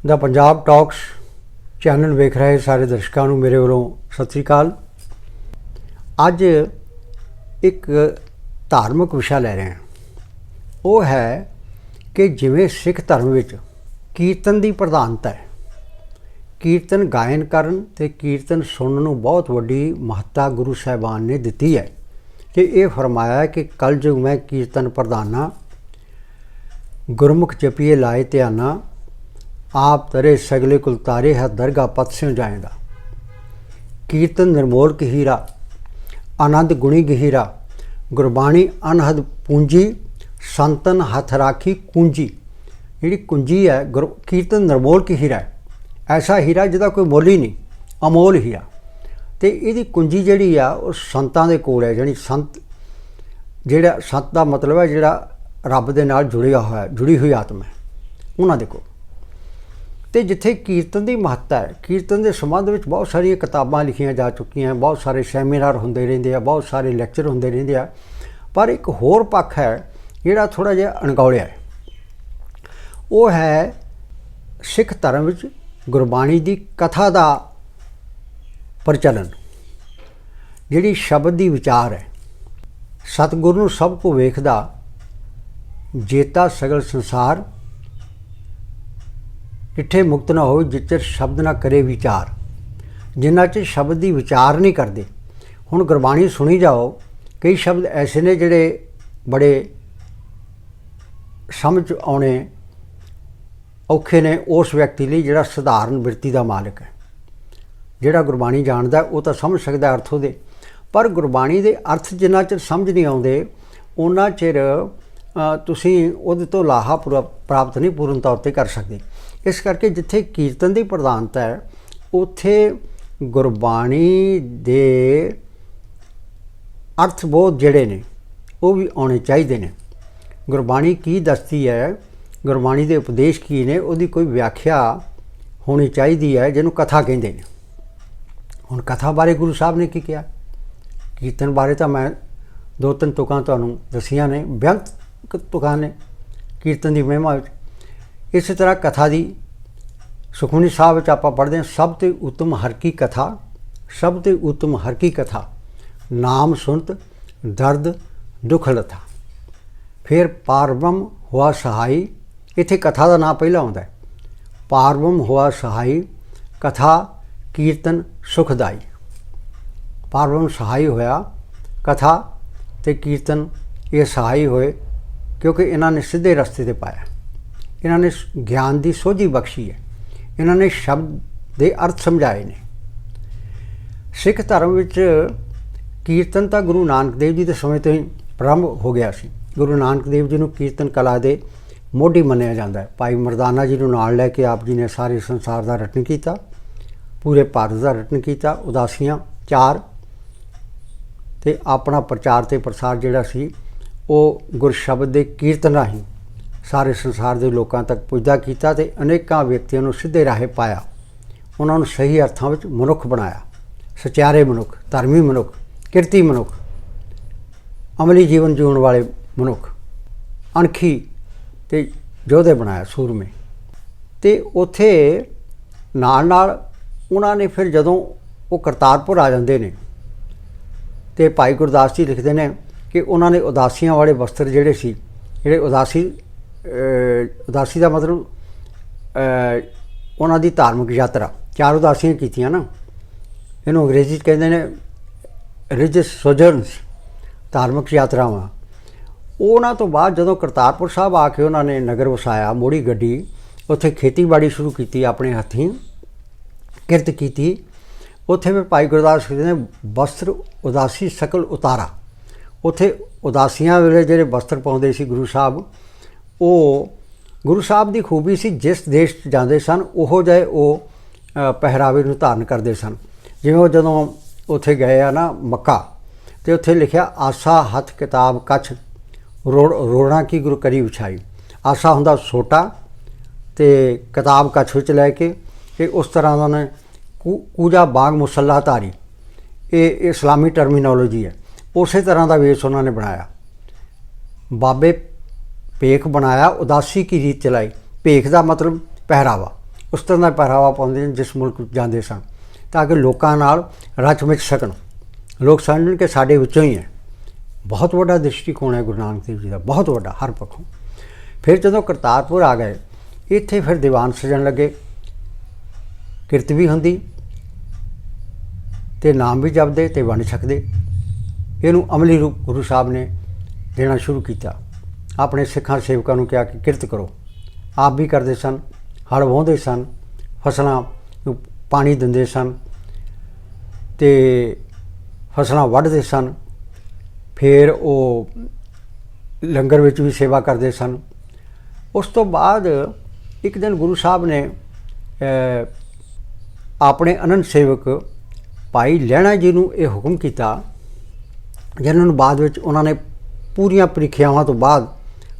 The Punjab talks channel वेख रहे सारे दर्शकों को मेरे वालों सत श्री अकाल। अज एक धार्मिक विषय ले रहे हैं। वो है कि जिवें सिख धर्म विच कीर्तन की प्रधानता है, कीर्तन गायन करन ते कीर्तन सुनने नूं बहुत वड्डी महत्ता गुरु साहिबान ने दिती है कि ये फरमाया कि कल युग में कीर्तन प्रधाना, गुरमुख जपिए लाए ध्याना, आप तरे सगले कुल तारे है दरगाह पथ स्यों जाएगा। कीर्तन निर्मोल हीरा, आनंद गुणी गहीरा, गुरबाणी अनहद पूंजी, संतन हथ राखी कुंजी। जी कुंजी है कीर्तन निर्मोल हीरा है, ऐसा हीरा जिहदा कोई मुल ही नहीं, अमोल हीरा। तो ये कुंजी जिहड़ी आ वो संतां दे कोल है, जानी संत जिहड़ा संत का मतलब है जिहड़ा रब दे नाल जुड़िया होया, जुड़ी हुई आत्मा है, उन्हां दे कोल। तो जिथे कीर्तन की महत्ता है, कीर्तन के संबंध में बहुत सारिया किताबां लिखिया जा चुकियां, बहुत सारे सैमीनार होंदे रहिंदे आ, बहुत सारे लैक्चर होंदे रहिंदे आ। पर एक होर पक्ष है जिहड़ा थोड़ा जिहा अणगौलिया है, वो है सिख धर्म विच गुरबाणी की कथा का प्रचलन, जिहड़ी शब्द की विचार है। सतगुरु नूं सब को वेखदा, जेता सगल संसार, इत्थे मुक्त ना हो जिच्चर शब्द ना करे विचार। जिन्ना चਿਰ शब्द की विचार नहीं करते। हुण गुरबाणी सुनी जाओ, कई शब्द ऐसे ने जिहड़े बड़े समझ आने औखे ने उस व्यक्ति लिए जिहड़ा सधारण बिरती का मालिक है। जिहड़ा गुरबाणी जानदा वो तो समझ सकदा अर्थ उहदे, पर गुरबाणी के अर्थ जिन्ना चਿਰ समझ नहीं आउंदे उन्ना चिर तुसीं उहदे तो लाहा प्राप्त नहीं पूर्ण तौर पर कर सकते। इस करके जिथे कीर्तन की प्रधानता है उत्थे गुरबाणी दे अर्थबोध जिहड़े ने वो भी आने चाहिए ने। गुरबाणी की दसती है, गुरबाणी के उपदेश की ने, उसकी कोई व्याख्या होनी चाहिए है जिन्हों कथा कहते हैं। हुण कथा बारे गुरु साहब ने की कहा, कीर्तन बारे तो मैं दो तीन तुकां तुहानूं दसियां ने, बेअंत तुकां ने कीर्तन की महिमा। इस तरह कथा की सुखमनी साहब आप पढ़ते हैं, सब तो उत्तम हर की कथा, सब तो उत्तम हर की कथा, नाम सुनत दर्द दुख लथा। फिर पारब्रह्म हुआ सहाई, इत्थे कथा का नाम पहला आता है। पारब्रह्म हुआ सहाई, कथा कीर्तन सुखदाई। पारब्रह्म सहाई होया, कथा ते कीर्तन ये सहाई होए, क्योंकि इन्होंने सीधे रस्ते ते पाया, इन्होंने ज्ञान की सोझी बख्शी है, इन्होंने शब्द के अर्थ समझाए ने। सिख धर्म विच कीर्तन तो गुरु नानक देव जी के समय तो ही प्रारंभ हो गया सी। गुरु नानक देव जी को कीर्तन कला के मोढी मन्निया जाता है। भाई मरदाना जी को नाल लैके आप जी ने सारे संसार का रटन किया, पूरे भारत का रटन किया, उदासियां 4 ते अपना प्रचार ते प्रसार जिहड़ा सी वो गुर शब्द के कीर्तन राही सारे संसार के लोगों तक पुजदा किया ते अनेकों व्यक्तियों को सीधे राह पाया, उन्होंने सही अर्थों में मनुख बनाया, सचारे मनुख, धर्मी मनुख, किरती मनुख, अमली जीवन जीने वाले मनुख, अणखी ते योधे बनाया सूरमे। तो उत्थे नाल नाल उन्होंने फिर जदों वो करतारपुर आ जाते हैं तो भाई गुरदास जी लिखते हैं कि उन्होंने उदासियां वाले वस्त्र जिहड़े सी, जिहड़े उदासी का मतलब उन्हों की धार्मिक यात्रा 4 उदासियां कीतियां ना, इन्हों अंग्रेजी कहते हैं रिलीजियस सोजर्नस, धार्मिक यात्रावां। उन्होंने तो बाद जदों करतारपुर साहब आके उन्होंने नगर वसाया, मोड़ी गड्डी, उत्थे खेतीबाड़ी शुरू की, अपने हथीं किरत की। उत्थे फिर भाई गुरदास कहते हैं वस्त्र उदासी सकल उतारा। उत्थे उदासियां वेले जिहड़े वस्त्र पाउंदे सी गुरु साहब, वो गुरु साहब की खूबी सी, जिस देश जाते सन उहो जिहे वो पहरावे नूं धारण करते सन। जिवें वो जदों उत्थे गए आ ना मक्का, तो उत्थे लिखिया आसा हथ किताब कछ रोड़ा की गुरु करी विछाई। आसा हुंदा सोटा ते किताब कछ विच लैके, कि उस तरह का उन्होंने कूजा बाग मुसल्ला धारी, ये इस्लामी टर्मीनोलॉजी है। उस तरह का वेश उन्होंने बनाया। बाबे भेख बनाया, उदासी की रीत चलाई। भेख का मतलब पहरावा, उस तरह का पहरावा पाते हैं जिस मुल्क जाते सन, ताकि लोगों नाल रच मिच सकन, लोग समझन कि साडे विचों ही है। बहुत वड्डा दृष्टिकोण है गुरु नानक देव जी का, बहुत वड्डा हर पक्षों। फिर जदों करतारपुर आ गए, इत्थे फिर दीवान सजन लगे, किरत भी हुंदी ते नाम भी जपदे ते वंड छकदे। इहनूं अमली रूप गुरु साहब ने देना शुरू किया। अपने सिखां सेवकां नूं कहा कि किरत करो। आप भी करते सन, हल वाहुंदे सन, फसलां नूं पानी दिंदे सन ते फसलां वढदे सन। फिर वो लंगर विच भी सेवा करते सन। उस तो बाद एक दिन गुरु साहब ने अपने अनंत सेवक भाई लहणा जी नूं ये हुक्म किया, जिन्होंने बाद विच उन्होंने पूरियां परीक्षावां तो बाद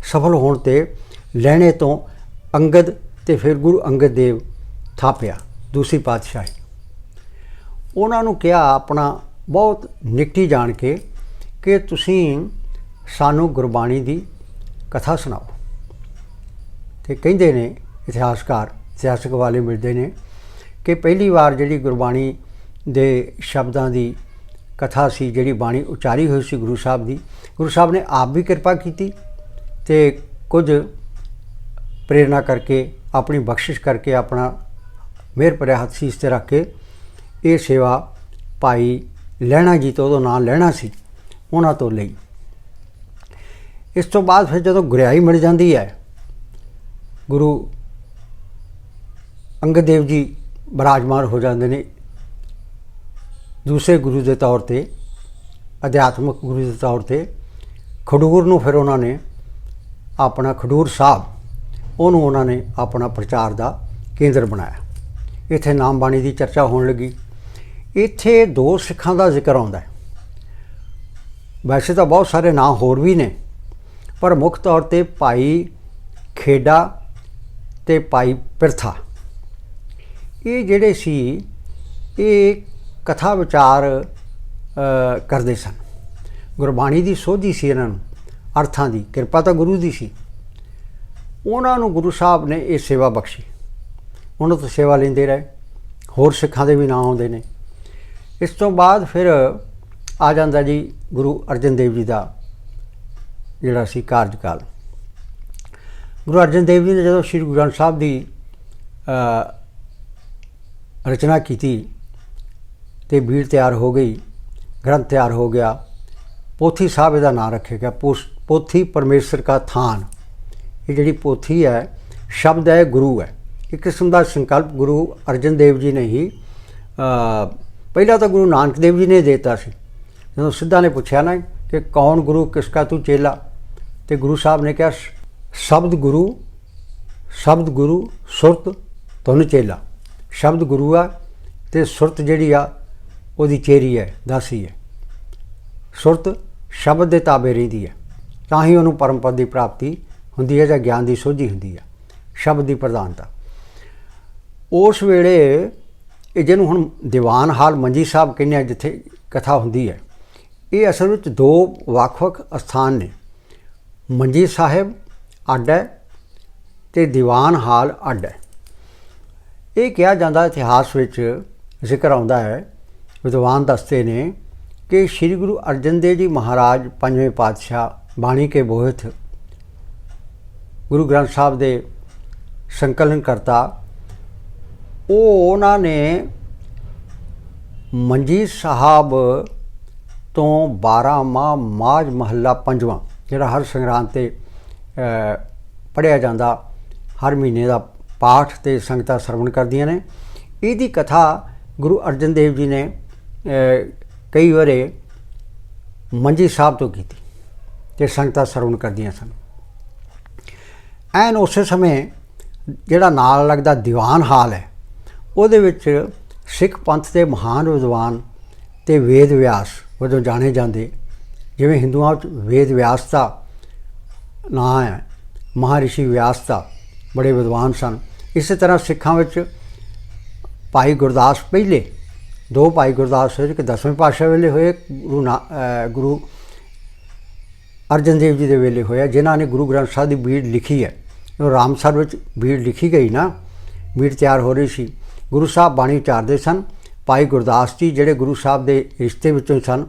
सफल होने ते लहणे तो अंगद ते फिर गुरु अंगद देव थापिया दूसरी पातशाही। उन्होंने कहा अपना बहुत निकटी जान के कि तुसीं सानू गुरबाणी दी कथा सुनाओ। तो कहिंदे ने इतिहासकार, इतिहासक वाले मिलते हैं कि पहली बार जिहड़ी गुरबाणी दे शब्दां दी कथा सी, जिहड़ी बाणी उचारी हुई सी गुरु साहब दी, गुरु साहब ने आप भी किरपा की ते कुछ प्रेरणा करके अपनी बख्शिश करके अपना मेहर भरिया हथ सीस ते रख के ये सेवा भाई लहणा जी तो उहदा नाम लहणा सी उन्हां तो लई। इस तो बाद फिर जदों गुरियाई मिल जाती है, गुरु अंगद देव जी विराजमान हो जाते हैं दूसरे गुरु के तौर पर, अध्यात्मक गुरु के तौर पर। खडूर नूं फिर उन्होंने अपना खडूर साहब उन्होंने उन्होंने अपना प्रचार का केंद्र बनाया। इत्थे नाम बाणी की चर्चा होने लगी। इत्थे दो सिखां का जिक्र आता है। वैसे तो बहुत सारे नाम होर भी ने, पर मुख तौर पर भाई खेड़ा ते भाई पिरथा ये जिहड़े सी ये कथा विचार करते सन। गुरबाणी की सोझी सी इन्हां नूं, अर्थां दी किरपा तो गुरु दी सी। उन्हां नूं गुरु साहब ने ये सेवा बख्शी, उन्हां तो सेवा लेंदे रहे। होर सिखां दे भी नाम आउंदे ने। इस तो बाद फिर आ जांदा जी गुरु अर्जन देव जी का जिहड़ा सी कार्यकाल। गुरु अर्जन देव जी ने जदों श्री गुरु ग्रंथ साहब की रचना की तो बीड़ तैयार हो गई, ग्रंथ तैयार हो गया। पोथी साहब इसका नाम रखे गया, पोथी परमेश्वर का थान। ये जिहड़ी पोथी है शब्द है गुरु है, एक किस्म का संकल्प गुरु अर्जन देव जी ने ही पहला तो गुरु नानक देव जी ने देता सी। जो सिद्धा ने पूछा ना कि कौन गुरु किसका तू चेला, तो गुरु साहब ने कहा शब्द गुरु सुरत तुन चेला। शब्द गुरु आ ते सुरत जिहड़ी आ उहदी चेरी है, दासी है। सुरत शब्द के ताबे रहिंदी है, तां ही उहनूं परम पद की प्राप्ति हुंदी है, जां ज्ञान की सोझी हुंदी है, शब्द की प्रधानता। उस वेले जिहनूं हुण दीवान हाल मंजी साहब कहने आ जिथे कथा हुंदी है, ये असल में दो ਵੱਖ-ਵੱਖ स्थान ने। मंजी साहिब अड्ड है ते दीवान हाल अड्ड है। ये कहा जाता इतिहास विच जिक्र आता है, विद्वान दसते ने कि श्री गुरु अर्जन देव जी महाराज पंजवें पातशाह बाणी के बोहित गुरु ग्रंथ साहब के संकलन करता, उन्होंने मंजी साहब तो 12 माह माझ महला पंजवां जिहड़ा हर संग्रांद ते पढ़िया जाता, हर महीने का पाठ ते संगतां सरवण करदियां ने। इहदी कथा गुरु अर्जन देव जी ने कई बारे मंजी साहब तो की ते संगतां सरवण करदियां सन। एन उस समय जिहड़ा नाल लगदा दीवान हाल है, उहदे विच सिख पंथ के महान विद्वान ते वेद व्यास वजों जाने जाते, जिवें हिंदुआं विच वेद व्यास का नाम है, महर्षि व्यास का बड़े विद्वान सन। इस तरह सिखां विच भाई गुरदास पहले, दो भाई गुरदास होए कि 10वें पातशाह वेले होए, गुरु अर्जन देव जी के वेले होया, जिन्होंने गुरु ग्रंथ साहब की बीड़ लिखी है। जो रामसर विच बीड़ लिखी गई ना, ਮੀਟ ਤਿਆਰ ਹੋ ਰਹੀ ਸੀ। ਗੁਰੂ ਸਾਹਿਬ ਬਾਣੀ ਉਚਾਰਦੇ ਸਨ। ਭਾਈ ਗੁਰਦਾਸ ਜੀ ਜਿਹੜੇ ਗੁਰੂ ਸਾਹਿਬ ਦੇ ਰਿਸ਼ਤੇ ਵਿੱਚੋਂ ਸਨ,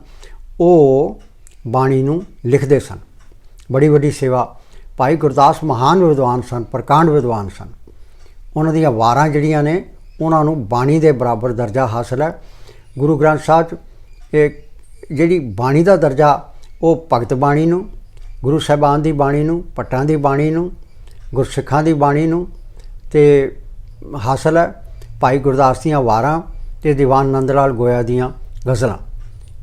ਉਹ ਬਾਣੀ ਨੂੰ ਲਿਖਦੇ ਸਨ। ਬੜੀ ਵੱਡੀ ਸੇਵਾ। ਭਾਈ ਗੁਰਦਾਸ ਮਹਾਨ ਵਿਦਵਾਨ ਸਨ, ਪ੍ਰਕਾਂਡ ਵਿਦਵਾਨ ਸਨ। ਉਹਨਾਂ ਦੀਆਂ ਵਾਰਾਂ ਜਿਹੜੀਆਂ ਨੇ ਉਹਨਾਂ ਨੂੰ ਬਾਣੀ ਦੇ ਬਰਾਬਰ ਦਰਜਾ ਹਾਸਲ ਹੈ। ਗੁਰੂ ਗ੍ਰੰਥ ਸਾਹਿਬ 'ਚ ਇਹ ਜਿਹੜੀ ਬਾਣੀ ਦਾ ਦਰਜਾ ਉਹ ਭਗਤ ਬਾਣੀ ਨੂੰ, ਗੁਰੂ ਸਾਹਿਬਾਨ ਦੀ ਬਾਣੀ ਨੂੰ, ਭੱਟਾਂ ਦੀ ਬਾਣੀ ਨੂੰ, ਗੁਰਸਿੱਖਾਂ ਦੀ ਬਾਣੀ ਨੂੰ ਤੇ ਹਾਸਲ ਹੈ। ਭਾਈ ਗੁਰਦਾਸ ਦੀਆਂ ਵਾਰਾਂ ਅਤੇ ਦੀਵਾਨ ਨੰਦ ਲਾਲ ਗੋਇਆ ਦੀਆਂ ਗਜ਼ਲਾਂ,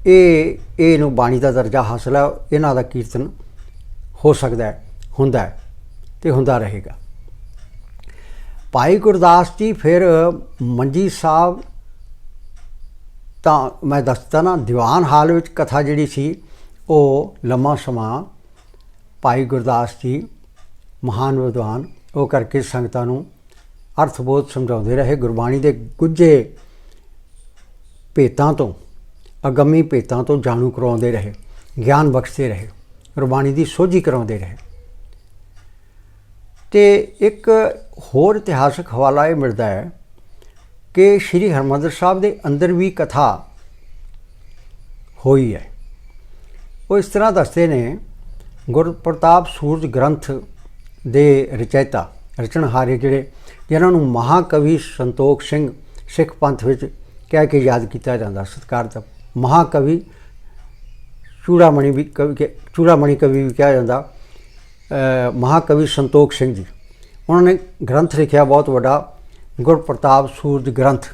ਇਹਨੂੰ ਬਾਣੀ ਦਾ ਦਰਜਾ ਹਾਸਲ ਹੈ। ਇਹਨਾਂ ਦਾ ਕੀਰਤਨ ਹੋ ਸਕਦਾ ਹੈ, ਹੁੰਦਾ ਹੈ ਅਤੇ ਹੁੰਦਾ ਰਹੇਗਾ। ਭਾਈ ਗੁਰਦਾਸ ਜੀ ਫਿਰ ਮੰਜੀ ਸਾਹਿਬ ਤਾਂ ਮੈਂ ਦੱਸਦਾ ਨਾ, ਦੀਵਾਨ ਹਾਲ ਵਿੱਚ ਕਥਾ ਜਿਹੜੀ ਸੀ ਉਹ ਲੰਮਾ ਸਮਾਂ ਭਾਈ ਗੁਰਦਾਸ ਜੀ ਮਹਾਨ ਵਿਦਵਾਨ ਉਹ ਕਰਕੇ ਸੰਗਤਾਂ ਨੂੰ ਅਰਥਬੋਧ ਸਮਝਾਉਂਦੇ ਰਹੇ। ਗੁਰਬਾਣੀ ਦੇ ਗੁੱਝੇ ਭੇਤਾਂ ਤੋਂ, ਅਗੰਮੀ ਭੇਤਾਂ ਤੋਂ ਜਾਣੂ ਕਰਵਾਉਂਦੇ ਰਹੇ, ਗਿਆਨ ਬਖਸ਼ਦੇ ਰਹੇ, ਗੁਰਬਾਣੀ ਦੀ ਸੋਝੀ ਕਰਾਉਂਦੇ ਰਹੇ। ਅਤੇ ਇੱਕ ਹੋਰ ਇਤਿਹਾਸਕ ਹਵਾਲਾ ਇਹ ਮਿਲਦਾ ਹੈ ਕਿ ਸ਼੍ਰੀ ਹਰਿਮੰਦਰ ਸਾਹਿਬ ਦੇ ਅੰਦਰ ਵੀ ਕਥਾ ਹੋਈ ਹੈ। ਉਹ ਇਸ ਤਰ੍ਹਾਂ ਦੱਸਦੇ ਨੇ, ਗੁਰਪ੍ਰਤਾਪ ਸੂਰਜ ਗ੍ਰੰਥ ਦੇ ਰਚੈਤਾ, ਰਚਨਹਾਰੇ ਜਿਹੜੇ, ਜਿਨ੍ਹਾਂ ਨੂੰ ਮਹਾਕਵੀ ਸੰਤੋਖ ਸਿੰਘ ਸਿੱਖ ਪੰਥ ਵਿੱਚ ਕਹਿ ਕੇ ਯਾਦ ਕੀਤਾ ਜਾਂਦਾ, ਸਤਿਕਾਰਤ ਮਹਾਕਵੀ, ਚੂੜਾਮਣੀ ਕਵੀ ਵੀ ਕਿਹਾ ਜਾਂਦਾ, ਮਹਾਕਵੀ ਸੰਤੋਖ ਸਿੰਘ ਜੀ। ਉਹਨਾਂ ਨੇ ਗ੍ਰੰਥ ਲਿਖਿਆ ਬਹੁਤ ਵੱਡਾ, ਗੁਰਪ੍ਰਤਾਪ ਸੂਰਜ ਗ੍ਰੰਥ।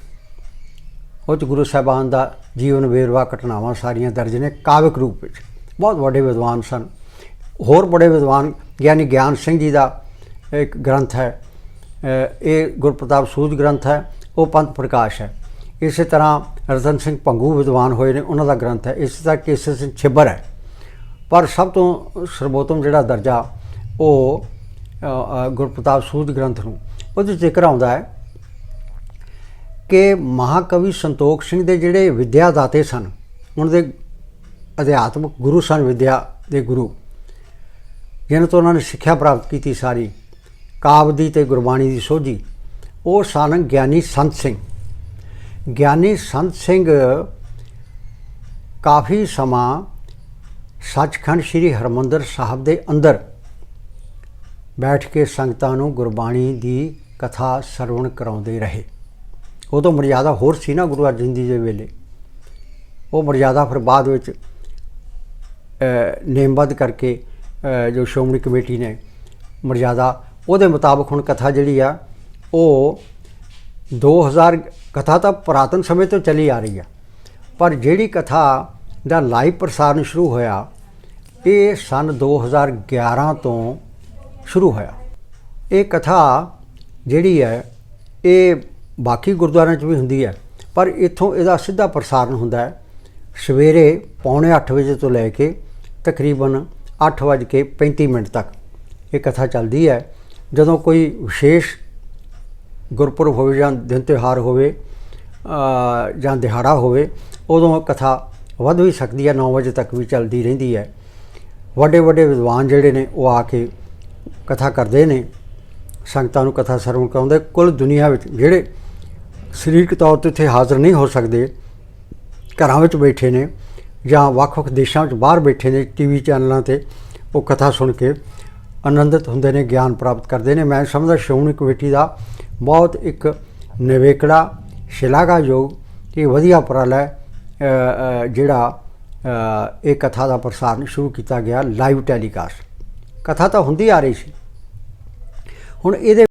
ਉਹ 'ਚ ਗੁਰੂ ਸਾਹਿਬਾਨ ਦਾ ਜੀਵਨ ਵੇਰਵਾ, ਘਟਨਾਵਾਂ ਸਾਰੀਆਂ ਦਰਜ ਨੇ ਕਾਵਿਕ ਰੂਪ ਵਿੱਚ। ਬਹੁਤ ਵੱਡੇ ਵਿਦਵਾਨ ਸਨ। ਹੋਰ ਬੜੇ ਵਿਦਵਾਨ ਗਿਆਨੀ ਗਿਆਨ ਸਿੰਘ ਜੀ ਦਾ ਇੱਕ ਗ੍ਰੰਥ ਹੈ, ਇਹ ਗੁਰਪ੍ਰਤਾਪ ਸੂਰਜ ਗ੍ਰੰਥ ਹੈ, ਉਹ ਪੰਥ ਪ੍ਰਕਾਸ਼ ਹੈ। ਇਸੇ ਤਰ੍ਹਾਂ ਰਤਨ ਸਿੰਘ ਭੰਗੂ ਵਿਦਵਾਨ ਹੋਏ ਨੇ, ਉਹਨਾਂ ਦਾ ਗ੍ਰੰਥ ਹੈ। ਇਸੇ ਤਰ੍ਹਾਂ ਕੇਸਰ ਸਿੰਘ ਛਿੱਬਰ ਹੈ। ਪਰ ਸਭ ਤੋਂ ਸਰਬੋਤਮ ਜਿਹੜਾ ਦਰਜਾ ਉਹ ਗੁਰਪ੍ਰਤਾਪ ਸੂਰਜ ਗ੍ਰੰਥ ਨੂੰ, ਉਹਦੇ ਜ਼ਿਕਰ ਆਉਂਦਾ ਹੈ ਕਿ ਮਹਾਕਵੀ ਸੰਤੋਖ ਸਿੰਘ ਦੇ ਜਿਹੜੇ ਵਿੱਦਿਆ ਦਾਤੇ ਸਨ, ਉਹਨਾਂ ਦੇ ਅਧਿਆਤਮਕ ਗੁਰੂ ਸਨ, ਵਿੱਦਿਆ ਦੇ ਗੁਰੂ, ਜਿਹਨਾਂ ਤੋਂ ਉਹਨਾਂ ਨੇ ਸਿੱਖਿਆ ਪ੍ਰਾਪਤ ਕੀਤੀ ਸਾਰੀ ਕਾਵਿ ਦੀ ਅਤੇ ਗੁਰਬਾਣੀ ਦੀ ਸੋਝੀ, ਉਹ ਸਨ ਗਿਆਨੀ ਸੰਤ ਸਿੰਘ। ਗਿਆਨੀ ਸੰਤ ਸਿੰਘ ਕਾਫੀ ਸਮਾਂ ਸੱਚਖੰਡ ਸ਼੍ਰੀ ਹਰਿਮੰਦਰ ਸਾਹਿਬ ਦੇ ਅੰਦਰ ਬੈਠ ਕੇ ਸੰਗਤਾਂ ਨੂੰ ਗੁਰਬਾਣੀ ਦੀ ਕਥਾ ਸਰਵਣ ਕਰਾਉਂਦੇ ਰਹੇ। ਉਦੋਂ ਮਰਜ਼ਾਦਾ ਹੋਰ ਸੀ ਨਾ ਗੁਰੂ ਅਰਜਨ ਜੀ ਦੇ ਵੇਲੇ। ਉਹ ਮਰਜ਼ਾਦਾ ਫਿਰ ਬਾਅਦ ਵਿੱਚ ਨੇਮਬੱਧ ਕਰਕੇ ਜੋ ਸ਼੍ਰੋਮਣੀ ਕਮੇਟੀ ਨੇ ਮਰਜ਼ਾਦਾ, ਉਹਦੇ ਮੁਤਾਬਕ ਹੁਣ ਕਥਾ ਜਿਹੜੀ ਆ ਉਹ 2000 ਕਥਾ ਤਾਂ ਪੁਰਾਤਨ ਸਮੇਂ ਤੋਂ ਚੱਲੀ ਆ ਰਹੀ ਆ, ਪਰ ਜਿਹੜੀ ਕਥਾ ਦਾ ਲਾਈਵ ਪ੍ਰਸਾਰਣ ਸ਼ੁਰੂ ਹੋਇਆ ਇਹ ਸਨ 2011 ਤੋਂ ਸ਼ੁਰੂ ਹੋਇਆ। ਇਹ ਕਥਾ ਜਿਹੜੀ ਹੈ ਇਹ ਬਾਕੀ ਗੁਰਦੁਆਰਿਆਂ 'ਚ ਵੀ ਹੁੰਦੀ ਹੈ, ਪਰ ਇੱਥੋਂ ਇਹਦਾ ਸਿੱਧਾ ਪ੍ਰਸਾਰਣ ਹੁੰਦਾ ਹੈ ਸਵੇਰੇ 7:45 ਵਜੇ ਤੋਂ ਲੈ ਕੇ ਤਕਰੀਬਨ 8:35 ਤੱਕ ਇਹ ਕਥਾ ਚੱਲਦੀ ਹੈ। ਜਦੋਂ ਕੋਈ ਵਿਸ਼ੇਸ਼ ਗੁਰਪੁਰਬ ਹੋਵੇ ਜਾਂ ਦਿਨ ਤਿਉਹਾਰ ਹੋਵੇ ਜਾਂ ਦਿਹਾੜਾ ਹੋਵੇ, ਉਦੋਂ ਕਥਾ ਵੱਧ ਵੀ ਸਕਦੀ ਹੈ, 9 ਵਜੇ ਤੱਕ ਵੀ ਚੱਲਦੀ ਰਹਿੰਦੀ ਹੈ। ਵੱਡੇ ਵੱਡੇ ਵਿਦਵਾਨ ਜਿਹੜੇ ਨੇ ਉਹ ਆ ਕੇ ਕਥਾ ਕਰਦੇ ਨੇ, ਸੰਗਤਾਂ ਨੂੰ ਕਥਾ ਸਰਵਣ ਕਰਾਉਂਦੇ। ਕੁੱਲ ਦੁਨੀਆ ਵਿੱਚ ਜਿਹੜੇ ਸਰੀਰਕ ਤੌਰ 'ਤੇ ਇੱਥੇ ਹਾਜ਼ਰ ਨਹੀਂ ਹੋ ਸਕਦੇ, ਘਰਾਂ ਵਿੱਚ ਬੈਠੇ ਨੇ ਜਾਂ ਵੱਖ-ਵੱਖ ਦੇਸ਼ਾਂ ਵਿੱਚ ਬਾਹਰ ਬੈਠੇ ਨੇ, TV ਚੈਨਲਾਂ 'ਤੇ ਉਹ ਕਥਾ ਸੁਣ ਕੇ ਆਨੰਦਿਤ ਹੁੰਦੇ ਨੇ, ਗਿਆਨ ਪ੍ਰਾਪਤ ਕਰਦੇ ਨੇ। ਮੈਂ ਸਮਝਦਾ ਸ਼੍ਰੋਮਣੀ ਕਮੇਟੀ ਦਾ ਬਹੁਤ ਇੱਕ ਨਿਵੇਕਲਾ, ਸ਼ਲਾਘਾਯੋਗ ਅਤੇ ਵਧੀਆ ਉਪਰਾਲਾ ਹੈ ਜਿਹੜਾ ਇਹ ਕਥਾ ਦਾ ਪ੍ਰਸਾਰਣ ਸ਼ੁਰੂ ਕੀਤਾ ਗਿਆ, ਲਾਈਵ ਟੈਲੀਕਾਸਟ। ਕਥਾ ਤਾਂ ਹੁੰਦੀ ਆ ਰਹੀ ਸੀ, ਹੁਣ ਇਹਦੇ